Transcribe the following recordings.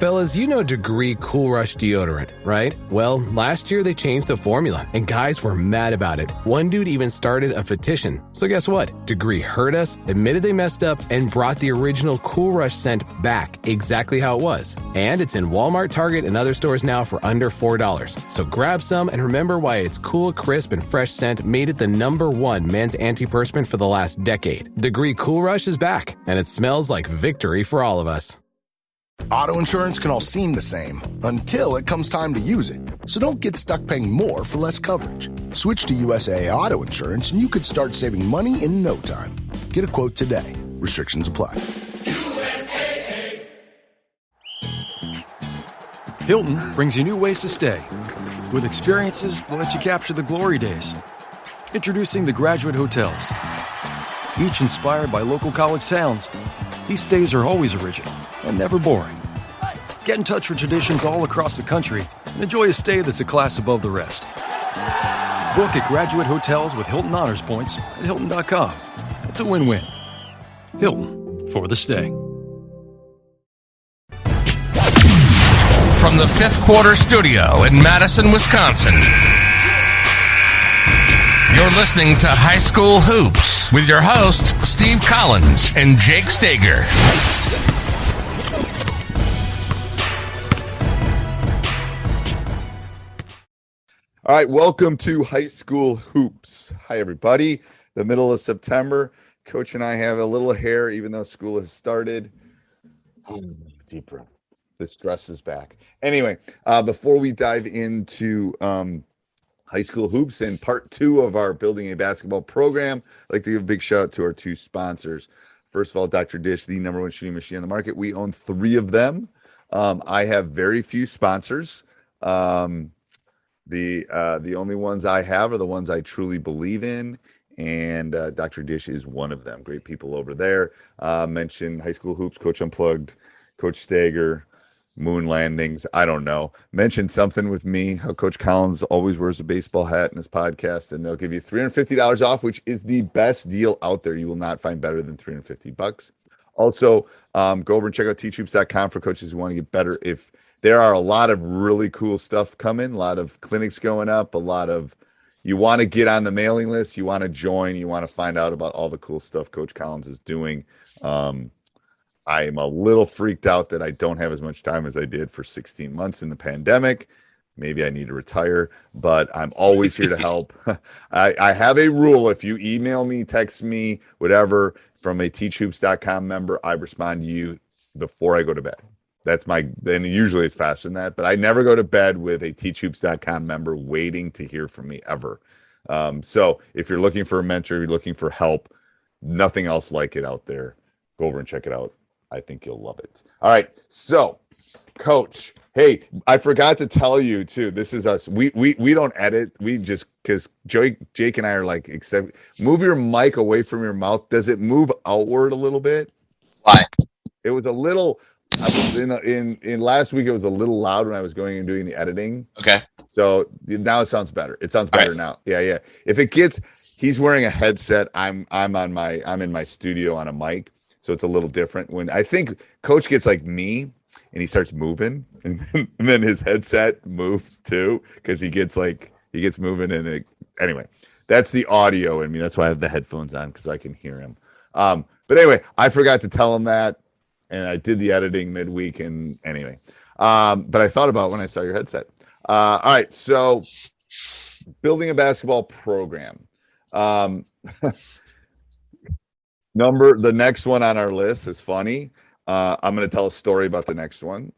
Fellas, you know Degree Cool Rush deodorant, right? Well, last year they changed the formula, and guys were mad about it. One dude even started a petition. So guess what? Degree heard us, admitted they messed up, and brought the original Cool Rush scent back exactly how it was. And it's in Walmart, Target, and other stores now for under $4. So grab some and remember why its cool, crisp, and fresh scent made it the #1 men's antiperspirant for the last decade. Degree Cool Rush is back, and it smells like victory for all of us. Auto insurance can all seem the same until it comes time to use it. So don't get stuck paying more for less coverage. Switch to USAA Auto Insurance and you could start saving money in no time. Get a quote today. Restrictions apply. USAA. Hilton brings you new ways to stay. With experiences that let you capture the glory days. Introducing the Graduate Hotels. Each inspired by local college towns, these stays are always original and never boring. Get in touch with traditions all across the country and enjoy a stay that's a class above the rest. Book at Graduate Hotels with Hilton Honors Points at Hilton.com. It's a win-win. Hilton, for the stay. From the Fifth Quarter Studio in Madison, Wisconsin, you're listening to High School Hoops with your hosts, Steve Collins and Jake Steger. All right, welcome to High School Hoops. Hi, everybody. The middle of September. Coach and I have a little hair, even though school has started. Deep breath. The stress is back. Anyway, before we dive into High School Hoops and part 2 of our Building a Basketball program, I'd like to give a big shout out to our 2 sponsors. First of all, Dr. Dish, the #1 shooting machine on the market. We own 3 of them. I have very few sponsors. The only ones I have are the ones I truly believe in, and Dr. Dish is one of them. Great people over there. Mention High School Hoops, Coach Unplugged, Coach Steger, Moon Landings. I don't know. Mention something with me, how Coach Collins always wears a baseball hat in his podcast, and they'll give you $350 off, which is the best deal out there. You will not find better than $350. Also, go over and check out teachhoops.com for coaches who want to get better. If there are a lot of really cool stuff coming, a lot of clinics going up, you want to get on the mailing list, you want to join, you want to find out about all the cool stuff Coach Collins is doing. I am a little freaked out that I don't have as much time as I did for 16 months in the pandemic. Maybe I need to retire, but I'm always here to help. I have a rule. If you email me, text me, whatever, from a teachhoops.com member, I respond to you before I go to bed. Then usually it's faster than that, but I never go to bed with a teachhoops.com member waiting to hear from me ever. So if you're looking for a mentor, you're looking for help, nothing else like it out there. Go over and check it out. I think you'll love it. All right. So, Coach, hey, I forgot to tell you too. This is us. We don't edit. We just, because Jake and I are like, move your mic away from your mouth. Does it move outward a little bit? Why? It was a little. I was in last week. It was a little loud when I was going and doing the editing. Okay. So now it sounds better. It sounds better now. Yeah. If it gets, he's wearing a headset. I'm in my studio on a mic. So it's a little different. When I think Coach gets like me and he starts moving and then his headset moves too, because he gets moving anyway, that's the audio in me. That's why I have the headphones on, because I can hear him. But anyway, I forgot to tell him that, and I did the editing midweek, and anyway. But I thought about it when I saw your headset. All right, so building a basketball program. The next one on our list is funny. I'm going to tell a story about the next one.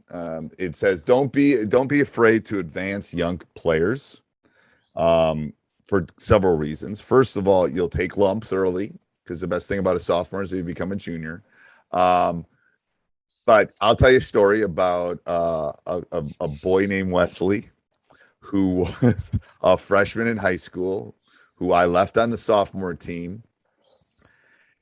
It says, don't be afraid to advance young players for several reasons. First of all, you'll take lumps early, because the best thing about a sophomore is you become a junior. But I'll tell you a story about a boy named Wesley, who was a freshman in high school, who I left on the sophomore team.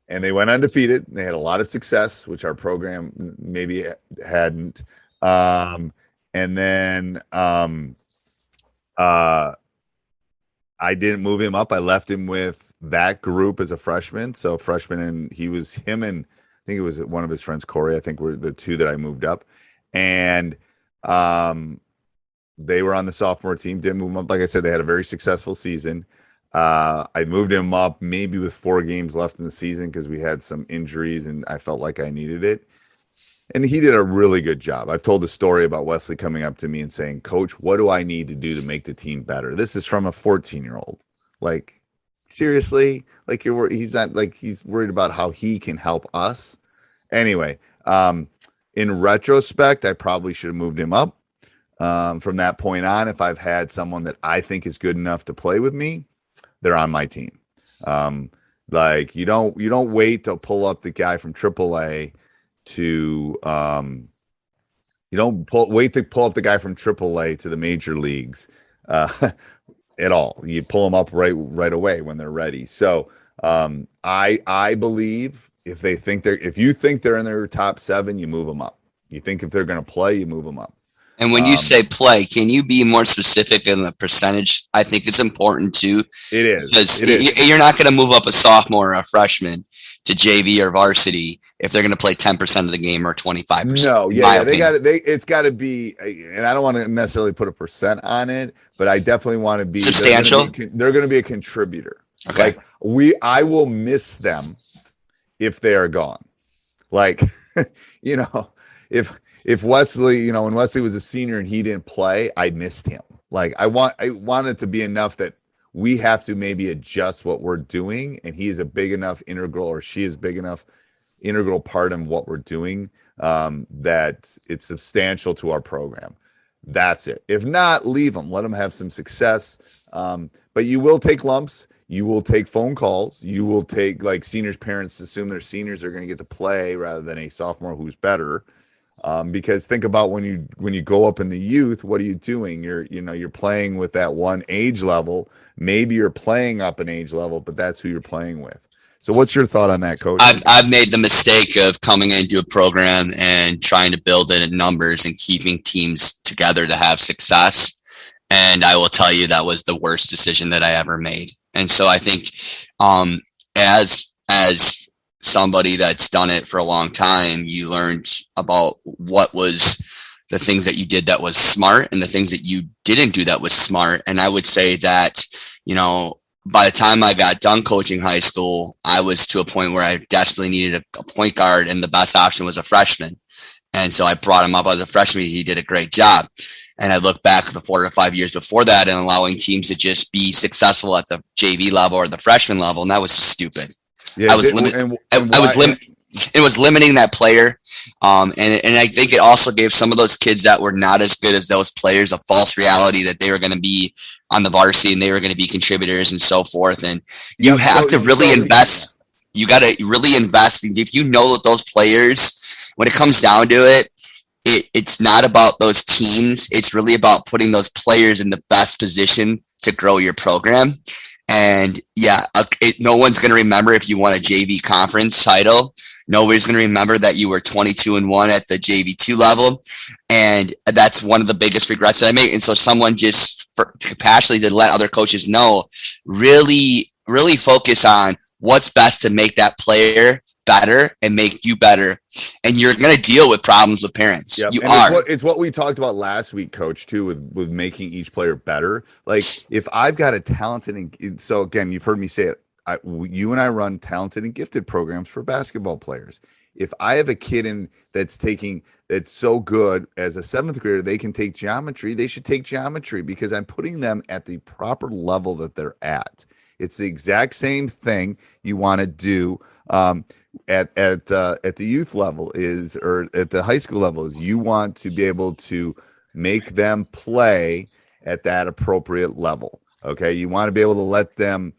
And they went undefeated. They had a lot of success, which our program maybe hadn't. And then I didn't move him up. I left him with that group as a freshman. So freshman, and him and I think it was one of his friends, Corey, I think were the 2 that I moved up. And they were on the sophomore team, didn't move them up. Like I said, they had a very successful season. I moved him up maybe with 4 games left in the season because we had some injuries and I felt like I needed it. And he did a really good job. I've told the story about Wesley coming up to me and saying, Coach, what do I need to do to make the team better? This is from a 14-year-old. Like, seriously? Like, he's not like he's worried about how he can help us. Anyway, in retrospect, I probably should have moved him up. From that point on, if I've had someone that I think is good enough to play with me, they're on my team. Like you don't wait to pull up the guy from AAA to wait to pull up the guy from AAA to the major leagues at all. You pull them up right away when they're ready. So I believe if you think they're in their top 7, you move them up. You think if they're going to play, you move them up. And when you say play, can you be more specific in the percentage? I think it's important too. It is. Because you're not going to move up a sophomore or a freshman to JV or varsity if they're going to play 10% of the game or 25%. No, it's got to be, and I don't want to necessarily put a percent on it, but I definitely want to be substantial. They're going to be a contributor. Okay. Like I will miss them if they are gone. Like, if Wesley, when Wesley was a senior and he didn't play, I missed him. Like I want it to be enough that we have to maybe adjust what we're doing, and he is a big enough integral, or she is big enough integral part of what we're doing that it's substantial to our program. That's it. If not, leave them. Let them have some success. But you will take lumps. You will take phone calls. You will take, like, seniors' parents assume their seniors are going to get to play rather than a sophomore who's better. Because think about when you go up in the youth, what are you doing? You're playing with that one age level. Maybe you're playing up an age level, but that's who you're playing with. So what's your thought on that, Coach? I've made the mistake of coming into a program and trying to build it in numbers and keeping teams together to have success. And I will tell you that was the worst decision that I ever made. And so I think as somebody that's done it for a long time, you learned about what was the things that you did that was smart and the things that you didn't do that was smart. And I would say that, by the time I got done coaching high school, I was to a point where I desperately needed a point guard, and the best option was a freshman. And so I brought him up as a freshman. He did a great job. And I look back the 4 to 5 years before that and allowing teams to just be successful at the JV level or the freshman level. And that was stupid. Yeah, It was limiting that player. And I think it also gave some of those kids that were not as good as those players a false reality that they were going to be on the varsity and they were going to be contributors and so forth. And you have to really invest. You got to really invest. If you know that those players, when it comes down to it, it's not about those teams. It's really about putting those players in the best position to grow your program. And no one's going to remember if you won a JV conference title. Nobody's going to remember that you were 22-1 at the JV2 level. And that's one of the biggest regrets that I made. And so someone just passionately to let other coaches know, really, really focus on what's best to make that player better and make you better. And you're going to deal with problems with parents. Yep. It's what we talked about last week, Coach, too, with making each player better. Like, if I've got a talented, so again, you've heard me say it, you and I run talented and gifted programs for basketball players. If I have a kid that's so good as a 7th grader, they can take geometry, they should take geometry because I'm putting them at the proper level that they're at. It's the exact same thing you want to do at the youth level or at the high school level is you want to be able to make them play at that appropriate level. Okay. You want to be able to let them,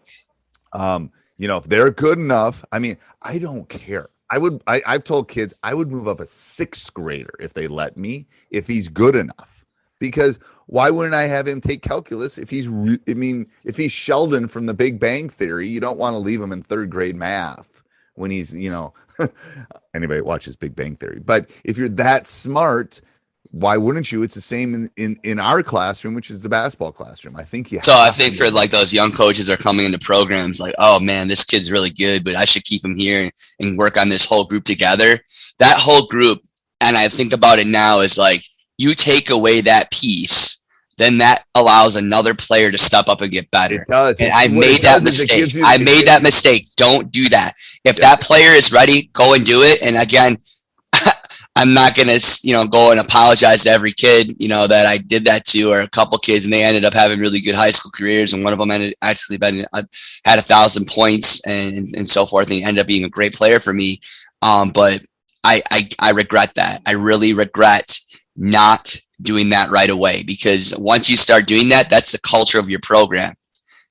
if they're good enough, I don't care. I've told kids I would move up a 6th grader if they let me, if he's good enough, because why wouldn't I have him take calculus if if he's Sheldon from the Big Bang Theory? You don't want to leave him in 3rd grade math when he's, anybody watches Big Bang Theory. But if you're that smart, why wouldn't you? It's the same in our classroom, which is the basketball classroom. I think I think for like those young coaches are coming into programs like, oh man, this kid's really good, but I should keep him here and work on this whole group together. That whole group I think about it now is like, you take away that piece, then that allows another player to step up and get better. It does. And I made that mistake. I made that mistake. Don't do that. If that player is ready, go and do it. And again, I'm not going to, go and apologize to every kid, that I did that to, or a couple kids, and they ended up having really good high school careers. And one of them had 1,000 points and so forth. And he ended up being a great player for me. But I regret that. I really regret not doing that right away, because once you start doing that, that's the culture of your program.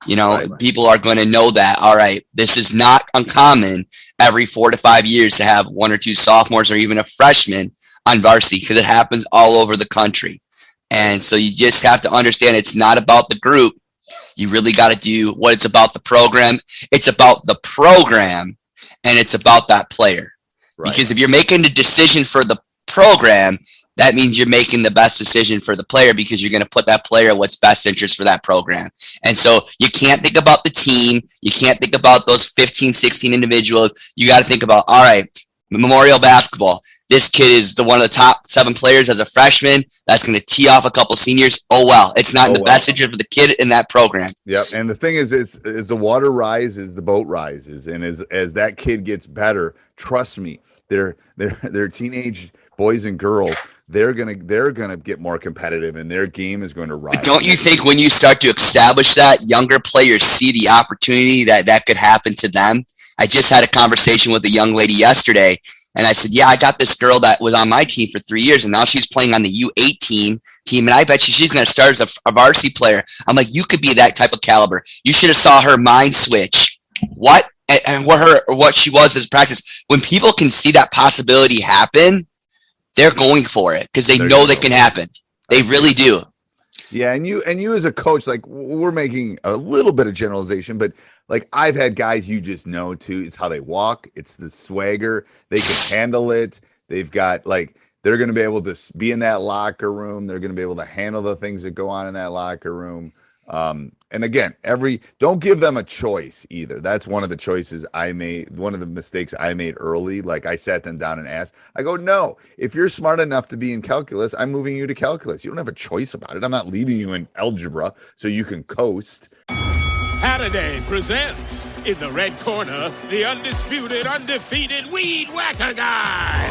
Right. People are going to know that, all right, this is not uncommon every 4 to 5 years to have 1 or 2 sophomores or even a freshman on varsity, because it happens all over the country. And so you just have to understand it's not about the group. You really got to do what it's about the program. It's about the program, and it's about that player. Right. Because if you're making a decision for the program, that means you're making the best decision for the player, because you're going to put that player what's best interest for that program. And so you can't think about the team. You can't think about those 15, 16 individuals. You got to think about, all right, Memorial basketball. This kid is one of the top 7 players as a freshman. That's going to tee off a couple seniors. Oh, well, it's not in the best interest of the kid in that program. Yep. And the thing is, as the water rises, the boat rises. And as that kid gets better, trust me, they're teenage boys and girls. They're gonna get more competitive, and their game is going to rise. Don't you think when you start to establish that, younger players see the opportunity that could happen to them? I just had a conversation with a young lady yesterday, and I said, yeah, I got this girl that was on my team for 3 years, and now she's playing on the U18 team, and I bet she's going to start as a varsity player. I'm like, you could be that type of caliber. You should have saw her mind switch. What? And what she was as practice. When people can see that possibility happen, they're going for it, because they know that can happen. They really do. Yeah, and you as a coach, like, we're making a little bit of generalization, but like, I've had guys you just know too. It's how they walk. It's the swagger. They can handle it. They've got, they're going to be able to be in that locker room. They're going to be able to handle the things that go on in that locker room. And again, don't give them a choice either. That's one of the choices I made. One of the mistakes I made early. Like, I sat them down and asked, I go, no, if you're smart enough to be in calculus, I'm moving you to calculus. You don't have a choice about it. I'm not leaving you in algebra so you can coast. Halliday presents, in the red corner, the undisputed, undefeated Weed Whacker Guy.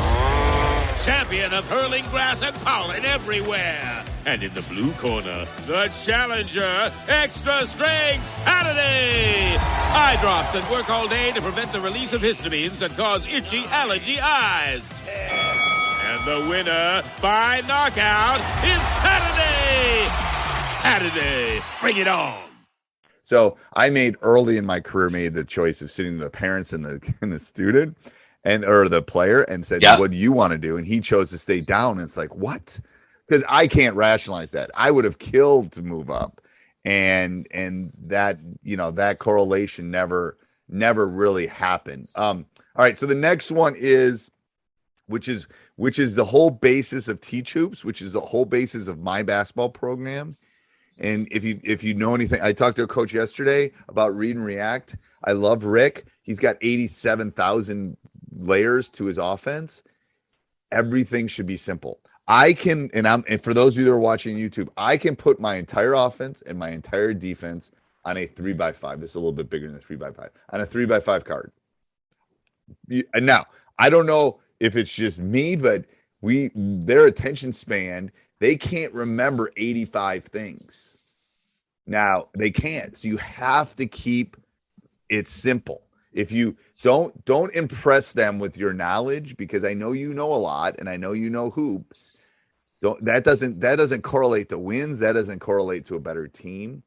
Champion of hurling grass and pollen everywhere. And in the blue corner, the challenger, extra strength Halliday. Eye drops that work all day to prevent the release of histamines that cause itchy allergy eyes. And the winner by knockout is Halliday. Halliday, bring it on. So I early in my career made the choice of sitting the parents and the student or the player and said, what do you want to do? And he chose to stay down. And it's like, what? Because I can't rationalize that. I would have killed to move up. And that, that correlation never really happened. All right. So the next one is, which is the whole basis of Teach Hoops, which is the whole basis of my basketball program. And if you know anything, I talked to a coach yesterday about read and react. I love Rick. He's got 87,000 layers to his offense. Everything should be simple. And for those of you that are watching YouTube, I can put my entire offense and my entire defense on a 3x5. This is a little bit bigger than a 3x5 on a 3x5 card. And now, I don't know if it's just me, but their attention span, they can't remember 85 things. Now, they can't. So you have to keep it simple. If you don't impress them with your knowledge, because I know you know a lot and I know you know hoops. That doesn't correlate to wins. That doesn't correlate to a better team.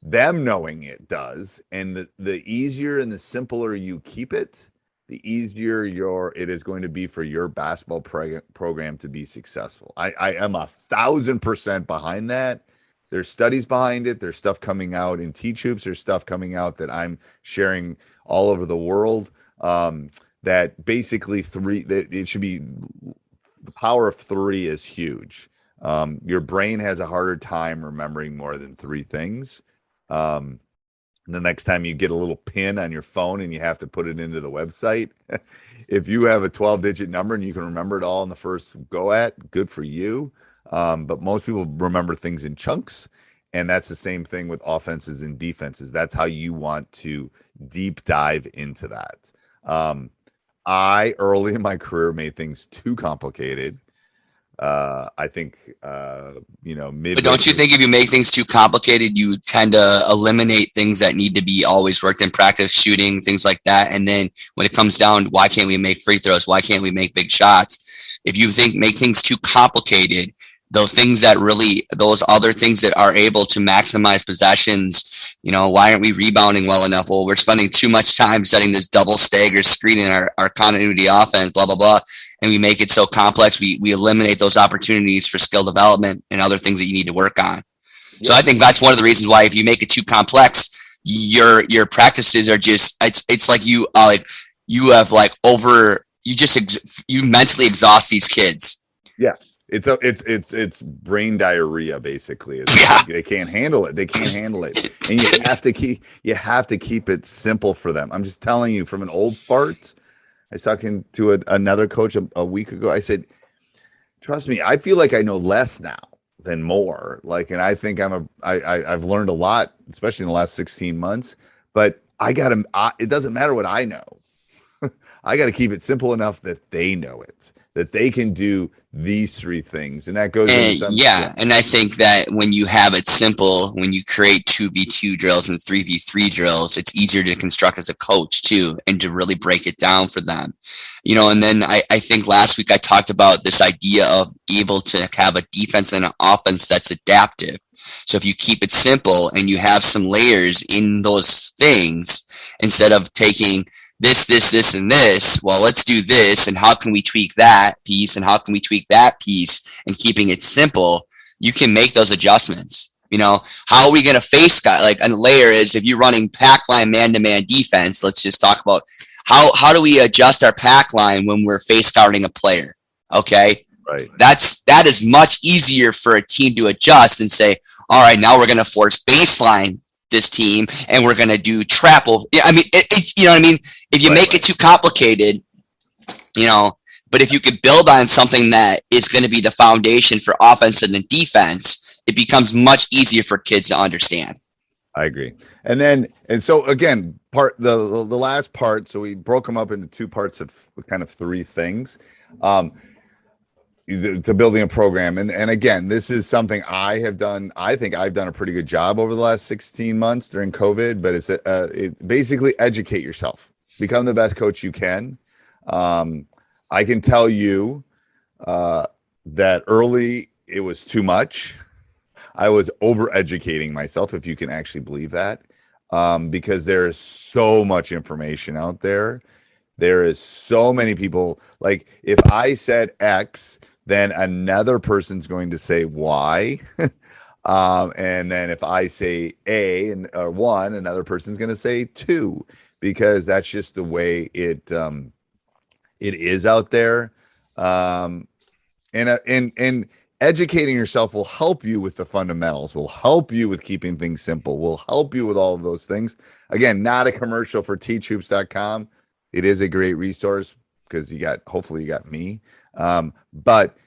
Them knowing it does. And the easier and the simpler you keep it, the easier it is going to be for your basketball program to be successful. I am 1,000% behind that. There's studies behind it. There's stuff coming out in Teach Hoops. There's stuff coming out that I'm sharing all over the world. That basically it should be, the power of 3 is huge. Your brain has a harder time remembering more than 3 things. The next time you get a little pin on your phone and you have to put it into the website, if you have a 12-digit number and you can remember it all in the first go at, good for you. But most people remember things in chunks, and that's the same thing with offenses and defenses. That's how you want to deep dive into that. I early in my career made things too complicated. I think But don't you think if you make things too complicated, you tend to eliminate things that need to be always worked in practice, shooting, things like that? And then when it comes down, why can't we make free throws? Why can't we make big shots? If you make things too complicated, those other things that are able to maximize possessions, why aren't we rebounding well enough? Well, we're spending too much time setting this double stagger screen in our continuity offense, blah, blah, blah. And we make it so complex. We eliminate those opportunities for skill development and other things that you need to work on. Yeah. So I think that's one of the reasons why if you make it too complex, your practices are just, it's like you mentally exhaust these kids. Yes. It's brain diarrhea, basically. They can't handle it. And you have to keep it simple for them. I'm just telling you from an old fart. I was talking to another coach a week ago. I said, trust me, I feel like I know less now than more. And I think I've learned a lot, especially in the last 16 months, but it doesn't matter what I know. I got to keep it simple enough that they know it, that they can do these three things. And that goes and I think that when you have it simple, when you create 2v2 drills and 3v3 drills, it's easier to construct as a coach too, and to really break it down for them. And then I think last week I talked about this idea of able to have a defense and an offense that's adaptive. So if you keep it simple and you have some layers in those things, instead of taking this, and this, well, let's do this, and how can we tweak that piece, and how can we tweak that piece, and keeping it simple, you can make those adjustments. How are we going to face guy? Like a layer is if you're running pack line man-to-man defense, let's just talk about how do we adjust our pack line when we're face guarding a player? Okay. Right. That is much easier for a team to adjust and say, all right, now we're going to force baseline this team and we're going to do trap over. I mean, it's, you know what I mean? If you make it too complicated, but if you could build on something that is going to be the foundation for offense and defense, it becomes much easier for kids to understand. I agree. And so again, the last part, so we broke them up into two parts of kind of three things. To building a program. And again, this is something I have done. I think I've done a pretty good job over the last 16 months during COVID, but it's basically educate yourself, become the best coach you can. I can tell you that early it was too much. I was over educating myself, if you can actually believe that, because there is so much information out there. There is so many people. Like if I said X, then another person's going to say Y. And then if I say A or 1, another person's going to say 2, because that's just the way it is out there. And educating yourself will help you with the fundamentals, will help you with keeping things simple, will help you with all of those things. Again, not a commercial for teachhoops.com. It is a great resource because hopefully you got me. But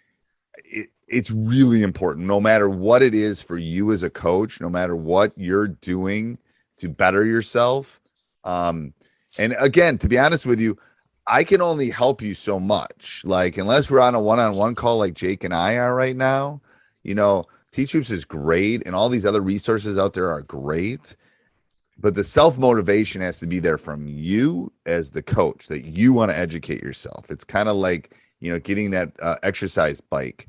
it's really important, no matter what it is for you as a coach, no matter what you're doing to better yourself. And again, to be honest with you, I can only help you so much. Like, unless we're on a one-on-one call like Jake and I are right now, Teach Hoops is great, and all these other resources out there are great. But the self-motivation has to be there from you as the coach, that you want to educate yourself. It's kind of like, getting that exercise bike.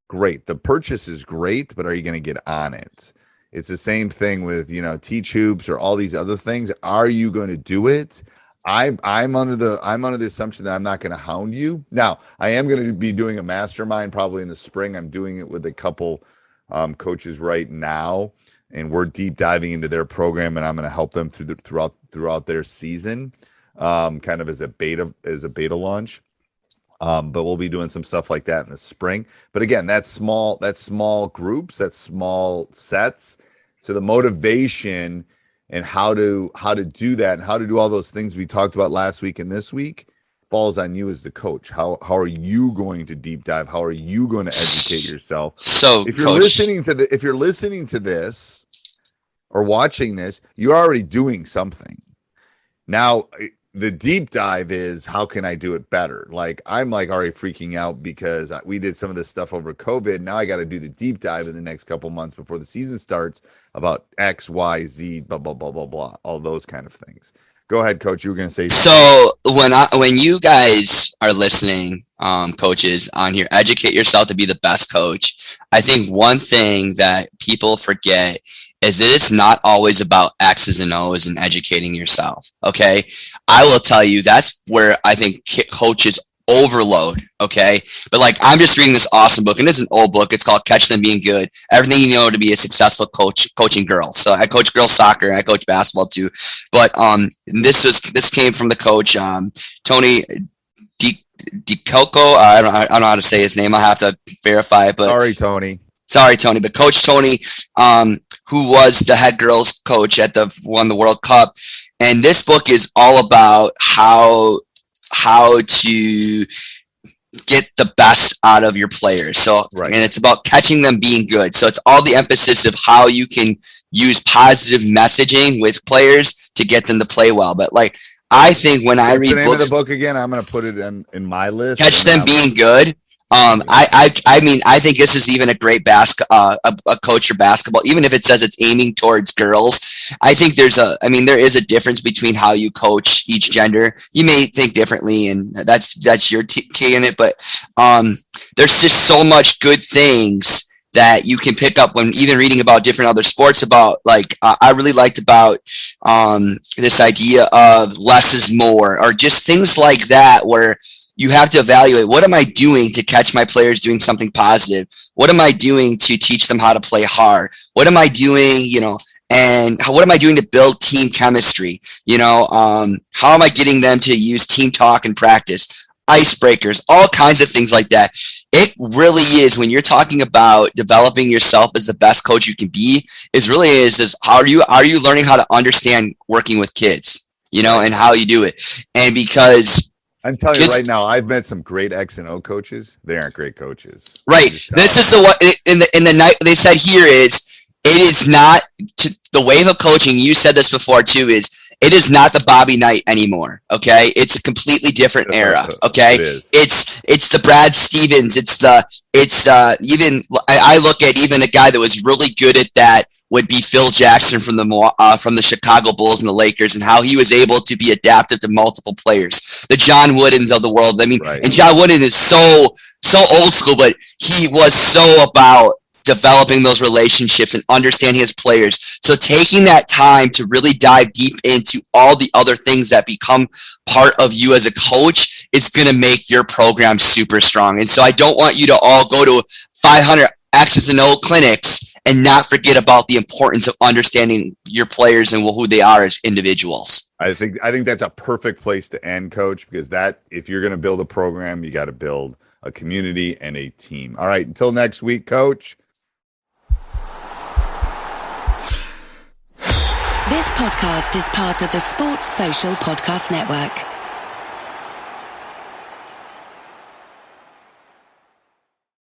Great. The purchase is great, but are you going to get on it? It's the same thing with, Teach Hoops or all these other things. Are you going to do it? I'm under the assumption that I'm not going to hound you. Now, I am going to be doing a mastermind probably in the spring. I'm doing it with a couple coaches right now, and we're deep diving into their program, and I'm going to help them throughout their season, kind of as a beta launch. But we'll be doing some stuff like that in the spring. But again, that's small groups, that's small sets. So the motivation and how to do that and how to do all those things we talked about last week and this week, falls on you as the coach. How are you going to deep dive? How are you going to educate yourself? So if you're listening to this or watching this, you're already doing something. Now, the deep dive is, how can I do it better? Like, I'm like already freaking out because we did some of this stuff over COVID. Now I got to do the deep dive in the next couple months before the season starts about X, Y, Z, blah, blah, blah, blah, blah, all those kind of things. Go ahead, Coach. You were going to say something. So when you guys are listening, coaches on here, educate yourself to be the best coach. I think one thing that people forget is that it's not always about X's and O's and educating yourself. Okay. I will tell you, that's where I think coaches overload. Okay. But like, I'm just reading this awesome book, and it's an old book. It's called Catch Them Being Good. Everything you know to be a successful coach, coaching girls. So I coach girls soccer and I coach basketball too. But this came from the coach, Tony DiCocco. I don't know how to say his name. I'll have to verify it, but Sorry, Tony. But Coach Tony, who was the head girls coach won the World Cup. And this book is all about how to get the best out of your players. So, right. And it's about catching them being good. So it's all the emphasis of how you can use positive messaging with players to get them to play well. But like, I think when I read the name books, of the book again, I'm going to put it in my list. Catch Them Being Good. I think this is even a great a coach or basketball, even if it says it's aiming towards girls. I think there is a difference between how you coach each gender. You may think differently, and that's your key in it, but there's just so much good things that you can pick up when even reading about different other sports. About like, I really liked about this idea of less is more, or just things like that, where you have to evaluate, what am I doing to catch my players doing something positive? What am I doing to teach them how to play hard? What am I doing, and what am I doing to build team chemistry? How am I getting them to use team talk in practice? Icebreakers, all kinds of things like that. It really is, when you're talking about developing yourself as the best coach you can be, is how are you learning how to understand working with kids, and how you do it. And because I'm telling you right now, I've met some great X and O coaches. They aren't great coaches. Right. This is in the night they said here is, it is not the wave of coaching. You said this before too, it is not the Bobby Knight anymore. Okay. It's a completely different era. Okay. It's the Brad Stevens. I look at even a guy that was really good at that would be Phil Jackson from the Chicago Bulls and the Lakers, and how he was able to be adaptive to multiple players. The John Woodens of the world. Right. And John Wooden is so old school, but he was so about developing those relationships and understanding his players. So taking that time to really dive deep into all the other things that become part of you as a coach is going to make your program super strong. And so I don't want you to all go to 500 X's and O clinics and not forget about the importance of understanding your players and who they are as individuals. I think that's a perfect place to end, Coach, because if you're going to build a program, you got to build a community and a team. All right, until next week, Coach. This podcast is part of the Sports Social Podcast Network.